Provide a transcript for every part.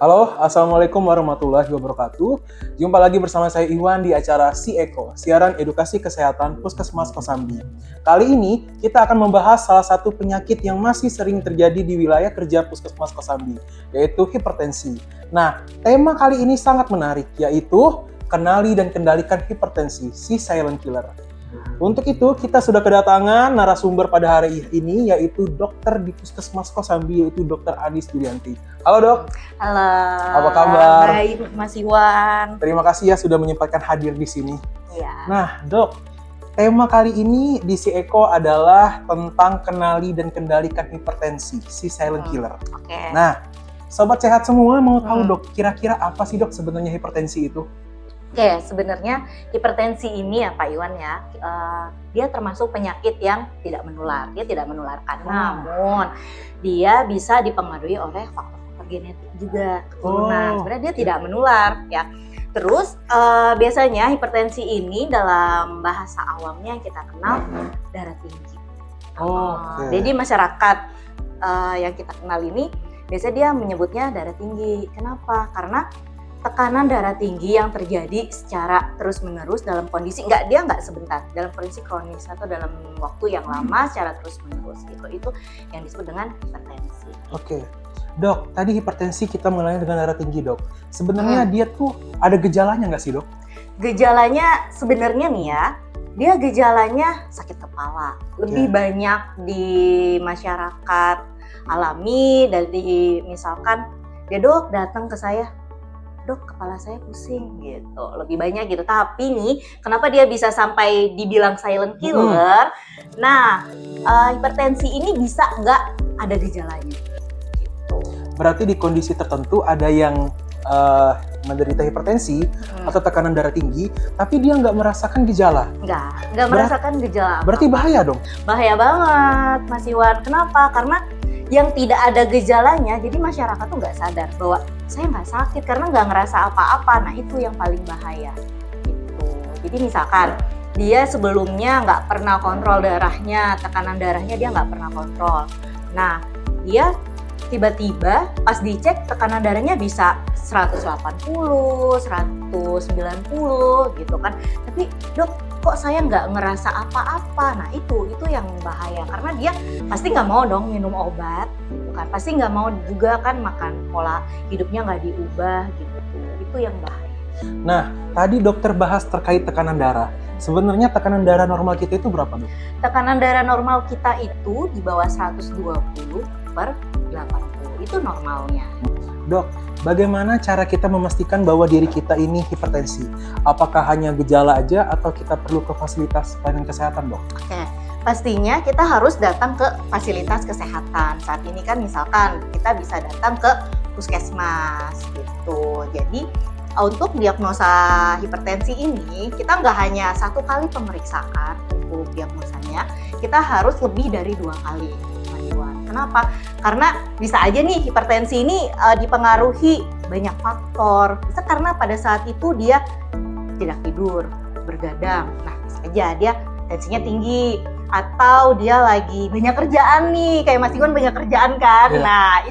Halo, Assalamualaikum warahmatullahi wabarakatuh. Jumpa lagi bersama saya Iwan di acara Si Eko, siaran edukasi kesehatan Puskesmas Kosambi. Kali ini kita akan membahas salah satu penyakit yang masih sering terjadi di wilayah kerja Puskesmas Kosambi, yaitu hipertensi. Nah, tema kali ini sangat menarik, yaitu kenali dan kendalikan hipertensi, si silent killer. Untuk itu, kita sudah kedatangan narasumber pada hari ini, yaitu dokter di Puskesmas Kosambi, yaitu Dr. Adis Julianti. Halo dok. Halo. Apa kabar? Baik, Mas Iwan. Terima kasih ya sudah menyempatkan hadir di sini. Iya. Nah dok, tema kali ini di Si Eko adalah tentang kenali dan kendalikan hipertensi, si silent killer. Oke. Nah, sobat sehat semua mau tahu dok, kira-kira apa sih dok sebenarnya hipertensi itu? Oke, sebenarnya hipertensi ini ya Pak Iwan ya, dia termasuk penyakit yang tidak menular. Dia tidak menularkan, namun dia bisa dipengaruhi oleh faktor-faktor genetik juga, keturunan. Sebenarnya dia tidak menular ya. Terus biasanya hipertensi ini dalam bahasa awamnya yang kita kenal darah tinggi. Jadi masyarakat yang kita kenal ini biasanya dia menyebutnya darah tinggi. Kenapa? Karena tekanan darah tinggi yang terjadi secara terus-menerus dalam kondisi dia nggak sebentar, dalam kondisi kronis atau dalam waktu yang lama secara terus-menerus itu yang disebut dengan hipertensi. Oke. Dok, tadi hipertensi kita mengenai dengan darah tinggi dok. Sebenarnya dia tuh ada gejalanya nggak sih dok? Gejalanya sebenarnya nih ya, dia gejalanya sakit kepala. Lebih banyak di masyarakat alami dari misalkan dia dok datang ke saya, dok kepala saya pusing gitu, lebih banyak gitu. Tapi nih kenapa dia bisa sampai dibilang silent killer? Nah, hipertensi ini bisa nggak ada gejalanya gitu. Berarti di kondisi tertentu ada yang menderita hipertensi atau tekanan darah tinggi, tapi dia nggak merasakan gejala. Nggak merasakan gejala. Berarti bahaya dong? Bahaya banget Mas Iwan. Kenapa? Karena yang tidak ada gejalanya, jadi masyarakat tuh nggak sadar bahwa saya nggak sakit karena nggak ngerasa apa-apa. Nah itu yang paling bahaya gitu. Jadi misalkan dia sebelumnya nggak pernah kontrol darahnya, tekanan darahnya dia nggak pernah kontrol. Nah dia tiba-tiba pas dicek tekanan darahnya bisa 180, 190 gitu kan. Tapi dok kok saya nggak ngerasa apa-apa. Nah itu yang bahaya karena dia pasti nggak mau dong minum obat gitu kan, pasti nggak mau juga kan makan pola hidupnya nggak diubah gitu. Itu yang bahaya. Nah tadi dokter bahas terkait tekanan darah. Sebenarnya tekanan darah normal kita itu berapa dok? Tekanan darah normal kita itu di bawah 120/80, itu normalnya. Dok, bagaimana cara kita memastikan bahwa diri kita ini hipertensi? Apakah hanya gejala aja atau kita perlu ke fasilitas pelayanan kesehatan, dok? Oke, pastinya kita harus datang ke fasilitas kesehatan. Saat ini kan misalkan kita bisa datang ke puskesmas gitu. Jadi untuk diagnosa hipertensi ini kita nggak hanya satu kali pemeriksaan untuk diagnosanya, kita harus lebih dari 2 kali. Kenapa? Karena bisa aja nih hipertensi ini dipengaruhi banyak faktor. Bisa karena pada saat itu dia tidak tidur, bergadang. Nah bisa aja dia tensinya tinggi. Atau dia lagi banyak kerjaan nih, kayak Mas Iwan banyak kerjaan kan. Nah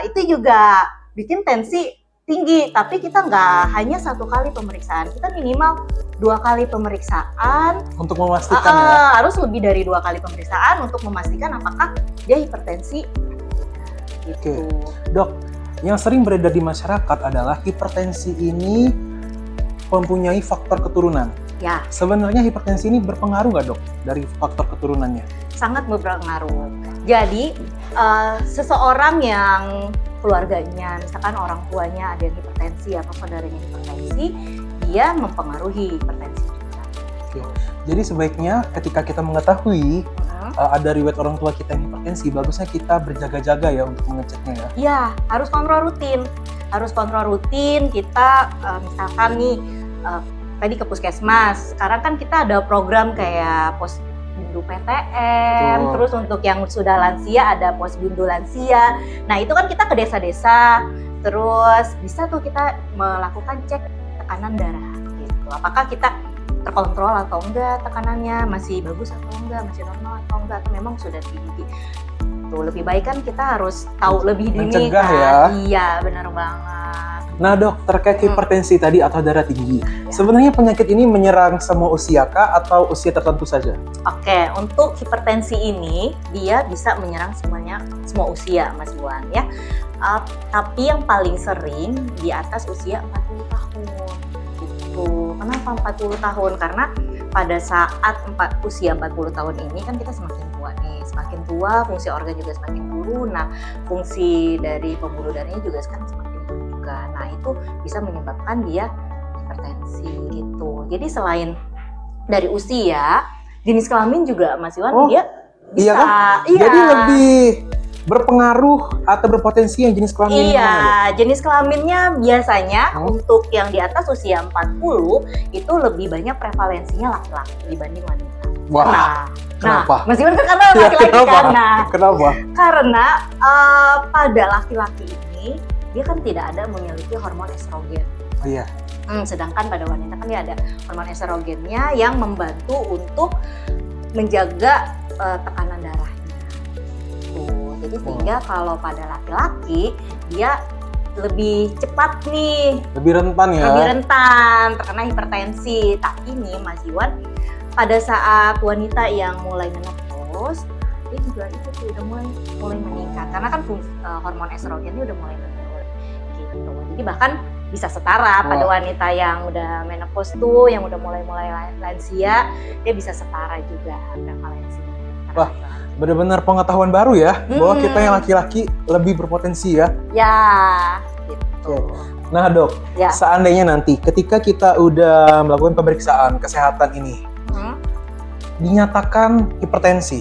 itu juga bikin tensi tinggi. Tapi kita nggak hanya satu kali pemeriksaan, kita minimal 2 kali pemeriksaan untuk memastikan ya. Harus lebih dari 2 kali pemeriksaan untuk memastikan apakah dia hipertensi gitu. Dok, yang sering beredar di masyarakat adalah hipertensi ini mempunyai faktor keturunan. Ya. Sebenarnya hipertensi ini berpengaruh nggak dok dari faktor keturunannya? Sangat berpengaruh. Jadi seseorang yang keluarganya, misalkan orang tuanya ada yang hipertensi atau saudaranya hipertensi, dia mempengaruhi hipertensi juga. Jadi sebaiknya ketika kita mengetahui ada riwayat orang tua kita yang hipertensi, bagusnya kita berjaga-jaga ya untuk mengeceknya ya. Iya, harus kontrol rutin. Kita misalkan nih tadi ke puskesmas. Sekarang kan kita ada program kayak Posbindu PTM, terus untuk yang sudah lansia ada Posbindu Lansia. Nah itu kan kita ke desa-desa, terus bisa tuh kita melakukan cek tekanan darah gitu. Apakah kita terkontrol atau enggak tekanannya, masih bagus atau enggak, masih normal atau enggak, atau memang sudah tinggi. gitu. Lebih baik kan kita harus tahu lebih dini Mencegah kan. ya. Iya, benar banget. Nah dok, terkait hipertensi tadi atau darah tinggi, Ya. sebenarnya penyakit ini menyerang semua usia kah atau usia tertentu saja? Oke, untuk hipertensi ini dia bisa menyerang semua usia, Mas Iwan ya. Tapi yang paling sering di atas usia 40 tahun. Gitu. Kenapa 40 tahun? Karena pada saat usia 40 tahun ini kan kita semakin tua nih. Semakin tua, fungsi organ juga semakin turun. Nah, fungsi dari pembuluh darahnya juga sekarang semakin turun juga. Nah, itu bisa menyebabkan dia hipertensi gitu. Jadi selain dari usia, jenis kelamin juga Mas Iwan dia bisa. Iya kan? Jadi lebih berpengaruh atau berpotensi yang jenis kelamin Iya, mana, Dok? jenis kelaminnya biasanya untuk yang di atas usia 40 itu lebih banyak prevalensinya laki-laki dibanding wanita. Wah, kenapa? Mas Iwan kan karena Ya, laki-laki kenapa? kan. Nah, Kenapa? karena pada laki-laki ini dia kan tidak ada memiliki hormon estrogen. Oh, iya. Sedangkan pada wanita kan dia ada hormon estrogennya yang membantu untuk menjaga tekanan darahnya. Tuh, jadi sehingga kalau pada laki-laki dia lebih cepat nih, Lebih rentan ya. lebih rentan terkena hipertensi. Tapi nih Mas Iwan, pada saat wanita yang mulai menopause, dia juga itu tuh udah mulai meningkat karena kan hormon estrogennya udah mulai menurun gitu. Jadi bahkan bisa setara pada wanita yang udah menopause tuh, yang udah mulai lansia, dia bisa setara juga prevalensinya. Wah, benar-benar pengetahuan baru ya, bahwa kita yang laki-laki lebih berpotensi ya. Ya, gitu. Nah dok, Ya. seandainya nanti ketika kita udah melakukan pemeriksaan kesehatan ini, dinyatakan hipertensi,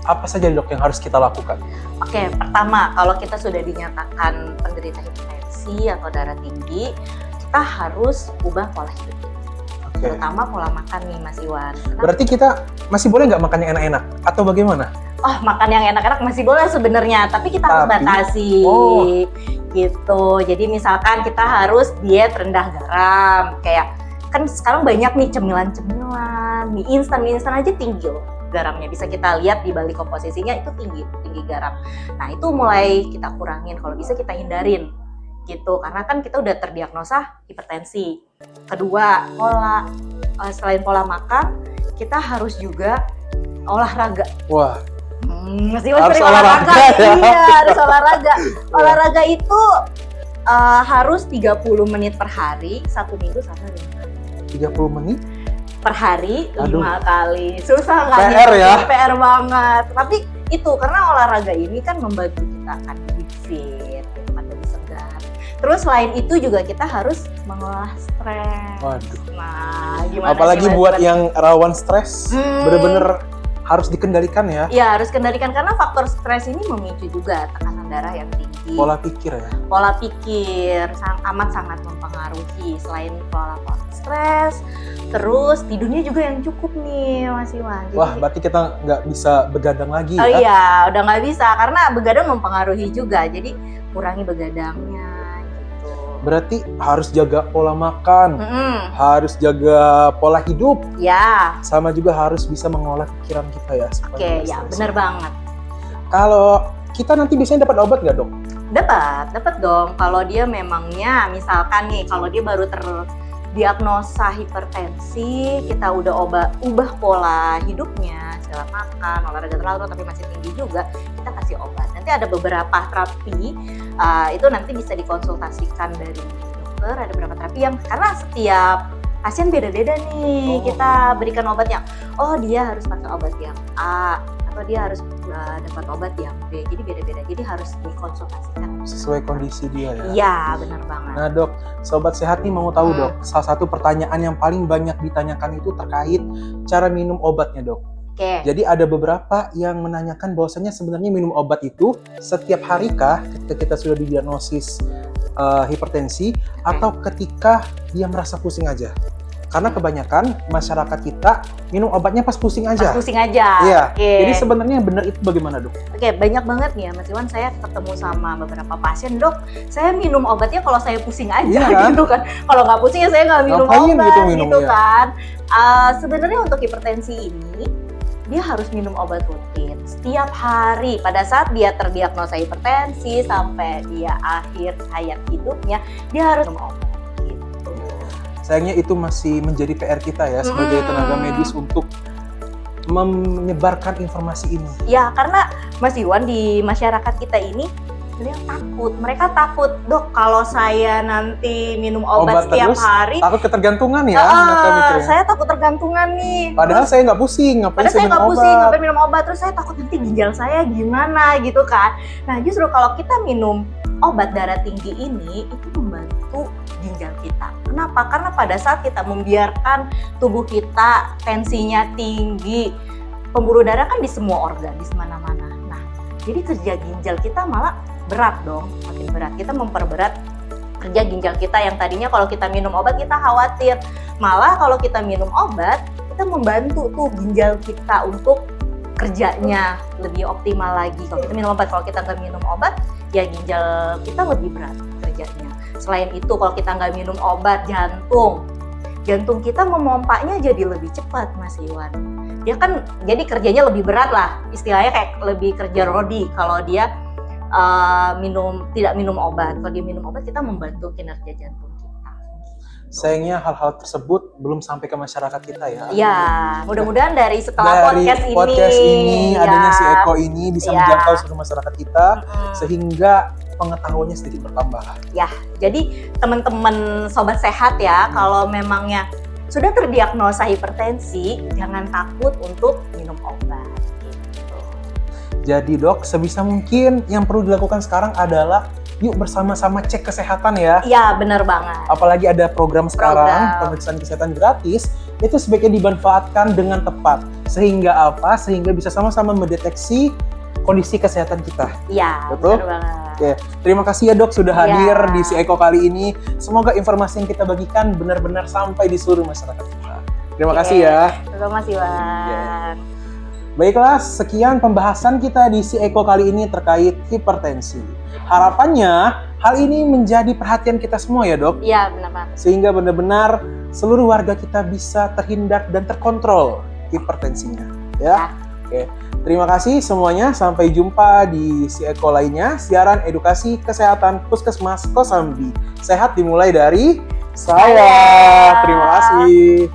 apa saja dok yang harus kita lakukan? Oke, pertama kalau kita sudah dinyatakan penderita hipertensi atau darah tinggi, kita harus ubah pola hidup. Oke. Terutama pola makan nih Mas Iwan. Berarti kita masih boleh nggak makan yang enak-enak atau bagaimana? Oh, makan yang enak-enak masih boleh sebenarnya, tapi kita harus batasi. Gitu. Jadi misalkan kita harus diet rendah garam, kayak kan sekarang banyak nih cemilan-cemilan, mie instan aja tinggi loh garamnya. Bisa kita lihat di balik komposisinya itu tinggi garam. Nah, itu mulai kita kurangin, kalau bisa kita hindarin. Gitu, karena kan kita udah terdiagnosa hipertensi. Kedua, selain pola makan, kita harus juga olahraga. Wah, Masih harus Harus olahraga olahraga ya. Iya, harus olahraga. Olahraga itu harus 30 menit per hari, 1 minggu sampai 5 hari. 30 menit? Per hari, Aduh. 5 kali. Susah nggak? PR ya? PR banget. Tapi itu, karena olahraga ini kan membantu kita akan lebih fit, gitu kan, lebih segar. Terus selain itu juga kita harus mengolah stres. Waduh. Nah, gimana Apalagi sih, Mas buat Iwan? yang rawan stres, bener-bener harus dikendalikan ya. Iya, harus kendalikan karena faktor stres ini memicu juga tekanan darah yang tinggi. Pola pikir ya. Pola pikir amat sangat mempengaruhi. Selain pola stres, terus tidurnya juga yang cukup nih Mas Iwan. Jadi, Wah, berarti kita nggak bisa begadang lagi oh ya? iya, udah nggak bisa karena begadang mempengaruhi juga. Jadi kurangi begadangnya gitu. Berarti harus jaga pola makan, Mm-mm. harus jaga pola hidup, Ya, sama juga harus bisa mengolah pikiran kita ya. supaya oke, nggak ya stres. benar banget. Kalau kita nanti biasanya dapat obat nggak dok? Dapat dong. Kalau dia memangnya, misalkan nih, kalau dia baru terdiagnosa hipertensi, kita udah ubah pola hidupnya, segala makan, olahraga teratur tapi masih tinggi juga, kita kasih obat. Nanti ada beberapa terapi, itu nanti bisa dikonsultasikan dari dokter. Ada beberapa terapi yang karena setiap pasien beda-beda nih, kita berikan obatnya. Oh, dia harus pakai obat yang A, atau dia harus dapat obat yang B. Jadi beda-beda. Jadi harus dikonsultasikan Sesuai kondisi dia ya. Iya, benar banget. Nah dok, Sobat Sehat nih mau tahu dok, salah satu pertanyaan yang paling banyak ditanyakan itu terkait cara minum obatnya dok. Oke. Jadi ada beberapa yang menanyakan bahwasanya sebenarnya minum obat itu setiap hari kah ketika kita sudah didiagnosis hipertensi atau ketika dia merasa pusing aja? Karena kebanyakan masyarakat kita minum obatnya pas pusing aja. Pas pusing aja. Iya. Oke. Jadi sebenarnya yang benar itu bagaimana dok? Oke, banyak banget nih ya Mas Iwan, saya ketemu sama beberapa pasien, dok, saya minum obatnya kalau saya pusing aja Iya kan? gitu kan. Kalau nggak pusing ya saya nggak minum Ngapain obat gitu gitu minumnya? kan. Sebenarnya untuk hipertensi ini dia harus minum obat rutin setiap hari. Pada saat dia terdiagnosa hipertensi sampai dia akhir hayat hidupnya, dia harus minum obat gitu. Sayangnya itu masih menjadi PR kita ya sebagai tenaga medis untuk menyebarkan informasi ini. Ya, karena Mas Iwan, di masyarakat kita ini mereka takut, dok kalau saya nanti minum obat setiap terus, hari takut ketergantungan ya, mereka mikirnya. Saya takut tergantungan nih. Padahal saya nggak pusing, ngapain saya minum obat, terus saya takut nanti ginjal saya gimana gitu kan. Nah justru kalau kita minum obat darah tinggi ini, itu membantu ginjal kita. Kenapa? Karena pada saat kita membiarkan tubuh kita tensinya tinggi, pembuluh darah kan di semua organ, di mana-mana. Nah, jadi kerja ginjal kita malah berat dong, makin berat. Kita memperberat kerja ginjal kita yang tadinya kalau kita minum obat kita khawatir. Malah kalau kita minum obat, kita membantu tuh ginjal kita untuk kerjanya lebih optimal lagi. Kalau kita minum obat, kalau kita nggak minum obat, ya ginjal kita lebih berat kerjanya. Selain itu, kalau kita nggak minum obat, jantung kita memompanya jadi lebih cepat, Mas Iwan. Dia kan jadi kerjanya lebih berat lah, istilahnya kayak lebih kerja rodi kalau dia tidak minum obat. Kalau dia minum obat, kita membantu kinerja jantung kita. Sayangnya hal-hal tersebut belum sampai ke masyarakat kita ya. Ya, mudah-mudahan dari podcast ini adanya si Eko ini bisa menjangkau seluruh masyarakat kita sehingga pengetahuannya sedikit bertambah. Ya, jadi teman-teman sobat sehat ya, kalau memangnya sudah terdiagnosa hipertensi, jangan takut untuk minum obat. Gitu. Jadi dok, sebisa mungkin yang perlu dilakukan sekarang adalah yuk bersama-sama cek kesehatan ya. Iya, benar banget. Apalagi ada program sekarang, pemeriksaan kesehatan gratis, itu sebaiknya dimanfaatkan dengan tepat. Sehingga apa? Sehingga bisa sama-sama mendeteksi kondisi kesehatan kita. Iya, betul? Benar banget. Oke, terima kasih ya dok sudah hadir di Si Eko kali ini. Semoga informasi yang kita bagikan benar-benar sampai di seluruh masyarakat kita. Terima kasih ya. Terima kasih, Wan. Baiklah, sekian pembahasan kita di Si Eko kali ini terkait hipertensi. Harapannya hal ini menjadi perhatian kita semua ya dok. Iya, benar banget. Sehingga benar-benar seluruh warga kita bisa terhindar dan terkontrol hipertensinya. Ya. Oke. Terima kasih semuanya. Sampai jumpa di Si Eko lainnya. Siaran edukasi kesehatan Puskesmas Kosambi. Sehat dimulai dari saya. Terima kasih.